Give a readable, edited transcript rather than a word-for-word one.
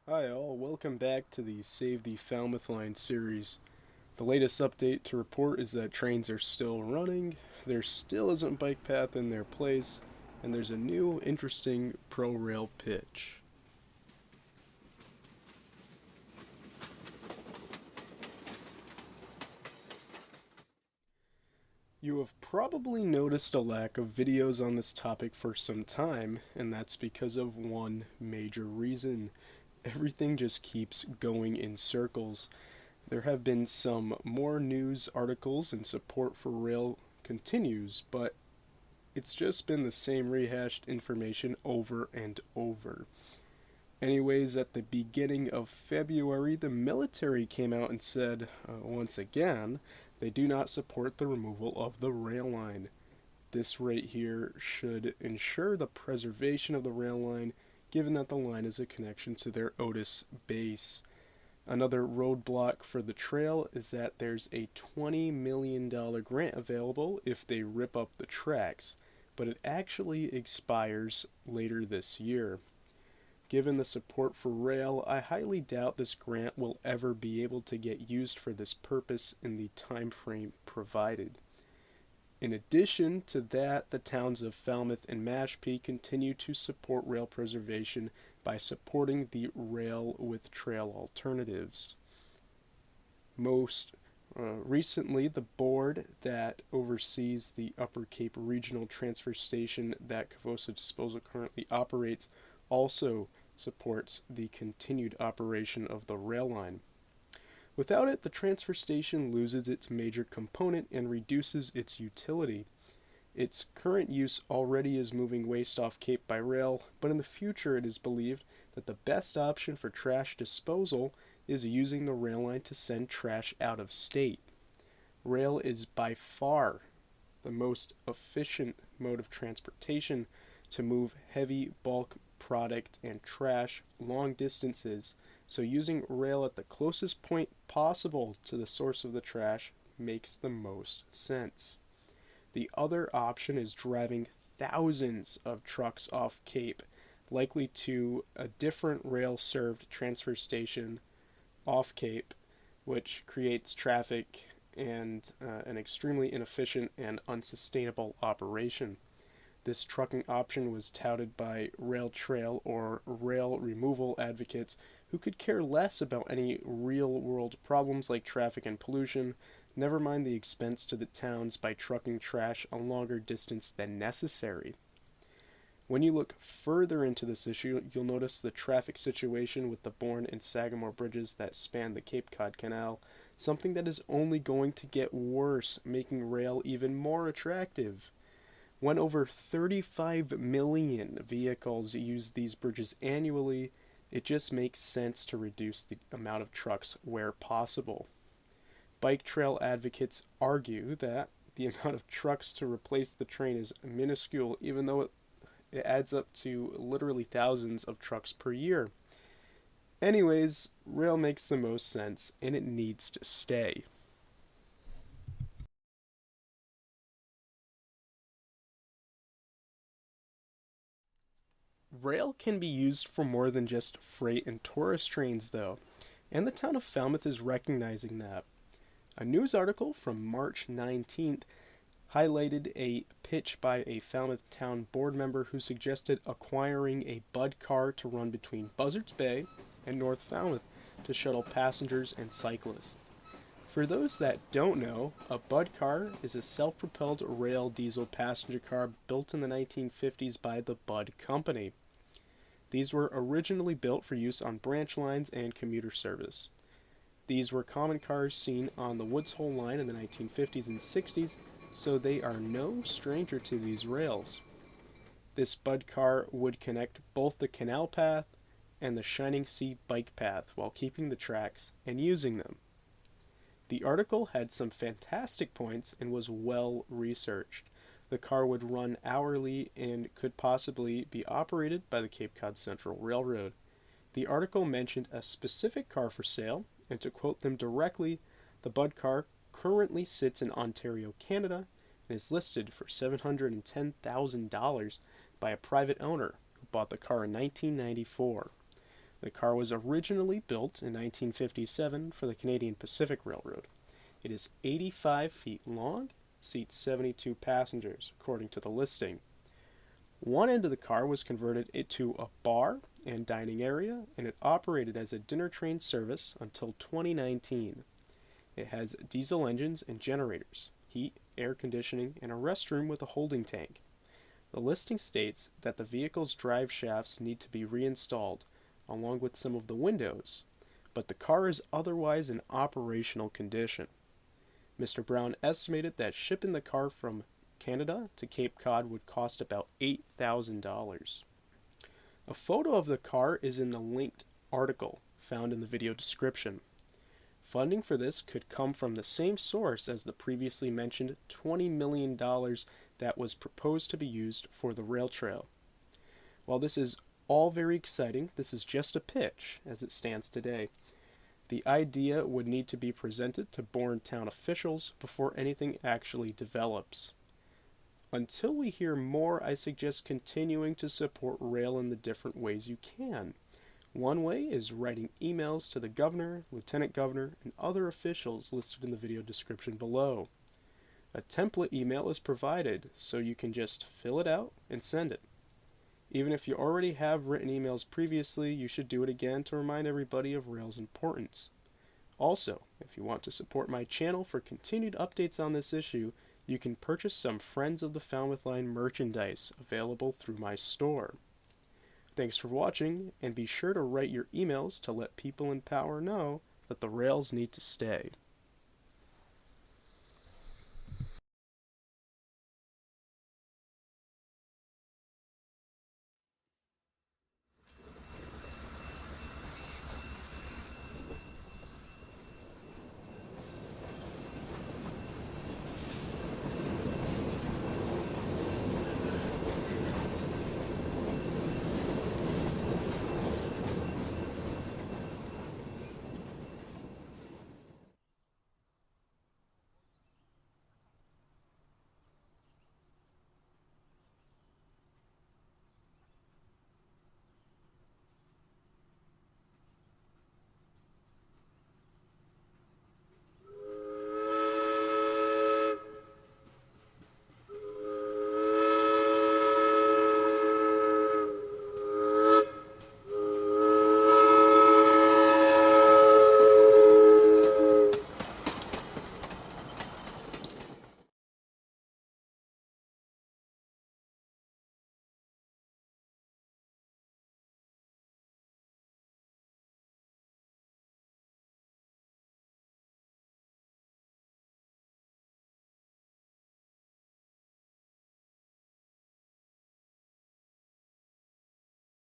Hi all, welcome back to the Save the Falmouth Line series. The latest update to report is that trains are still running, there still isn't a bike path in their place, and there's a new interesting pro rail pitch. You have probably noticed a lack of videos on this topic for some time, and that's because of one major reason. Everything just keeps going in circles. There have been some more news articles and support for rail continues, but it's just been the same rehashed information over and over. Anyways, at the beginning of February, the military came out and said, once again, they do not support the removal of the rail line. This right here should ensure the preservation of the rail line, given that the line is a connection to their Otis base. Another roadblock for the trail is that there's a $20 million grant available if they rip up the tracks, but it actually expires later this year. Given the support for rail, I highly doubt this grant will ever be able to get used for this purpose in the time frame provided. In addition to that, the towns of Falmouth and Mashpee continue to support rail preservation by supporting the rail with trail alternatives. Most recently, the board that oversees the Upper Cape Regional Transfer Station that Cavosa Disposal currently operates also supports the continued operation of the rail line. Without it, the transfer station loses its major component and reduces its utility. Its current use already is moving waste off Cape by rail, but in the future it is believed that the best option for trash disposal is using the rail line to send trash out of state. Rail is by far the most efficient mode of transportation to move heavy bulk product and trash long distances, so using rail at the closest point possible to the source of the trash makes the most sense. The other option is driving thousands of trucks off Cape, likely to a different rail served transfer station off Cape, which creates traffic and an extremely inefficient and unsustainable operation. This trucking option was touted by rail trail or rail removal advocates who could care less about any real world problems like traffic and pollution, never mind the expense to the towns by trucking trash a longer distance than necessary. When you look further into this issue, you'll notice the traffic situation with the Bourne and Sagamore bridges that span the Cape Cod Canal, something that is only going to get worse, making rail even more attractive. When over 35 million vehicles use these bridges annually, it just makes sense to reduce the amount of trucks where possible. Bike trail advocates argue that the amount of trucks to replace the train is minuscule, even though it adds up to literally thousands of trucks per year. Anyways, rail makes the most sense, and it needs to stay. Rail can be used for more than just freight and tourist trains, though, and the town of Falmouth is recognizing that. A news article from March 19th highlighted a pitch by a Falmouth Town board member who suggested acquiring a Bud car to run between Buzzards Bay and North Falmouth to shuttle passengers and cyclists. For those that don't know, a Bud car is a self-propelled rail diesel passenger car built in the 1950s by the Bud Company. These were originally built for use on branch lines and commuter service. These were common cars seen on the Woods Hole line in the 1950s and 60s, so they are no stranger to these rails. This Bud car would connect both the canal path and the Shining Sea bike path while keeping the tracks and using them. The article had some fantastic points and was well researched. The car would run hourly and could possibly be operated by the Cape Cod Central Railroad. The article mentioned a specific car for sale, and to quote them directly, the Bud car currently sits in Ontario, Canada, and is listed for $710,000 by a private owner who bought the car in 1994. The car was originally built in 1957 for the Canadian Pacific Railroad. It is 85 feet long, seats 72 passengers, according to the listing. One end of the car was converted into a bar and dining area, and it operated as a dinner train service until 2019. It has diesel engines and generators, heat, air conditioning, and a restroom with a holding tank. The listing states that the vehicle's drive shafts need to be reinstalled, along with some of the windows, but the car is otherwise in operational condition. Mr. Brown estimated that shipping the car from Canada to Cape Cod would cost about $8,000. A photo of the car is in the linked article found in the video description. Funding for this could come from the same source as the previously mentioned $20 million that was proposed to be used for the rail trail. While this is all very exciting, this is just a pitch as it stands today. The idea would need to be presented to Bourne town officials before anything actually develops. Until we hear more, I suggest continuing to support rail in the different ways you can. One way is writing emails to the governor, lieutenant governor, and other officials listed in the video description below. A template email is provided, so you can just fill it out and send it. Even if you already have written emails previously, you should do it again to remind everybody of rail's importance. Also, if you want to support my channel for continued updates on this issue, you can purchase some Friends of the Falmouth Line merchandise available through my store. Thanks for watching, and be sure to write your emails to let people in power know that the rails need to stay.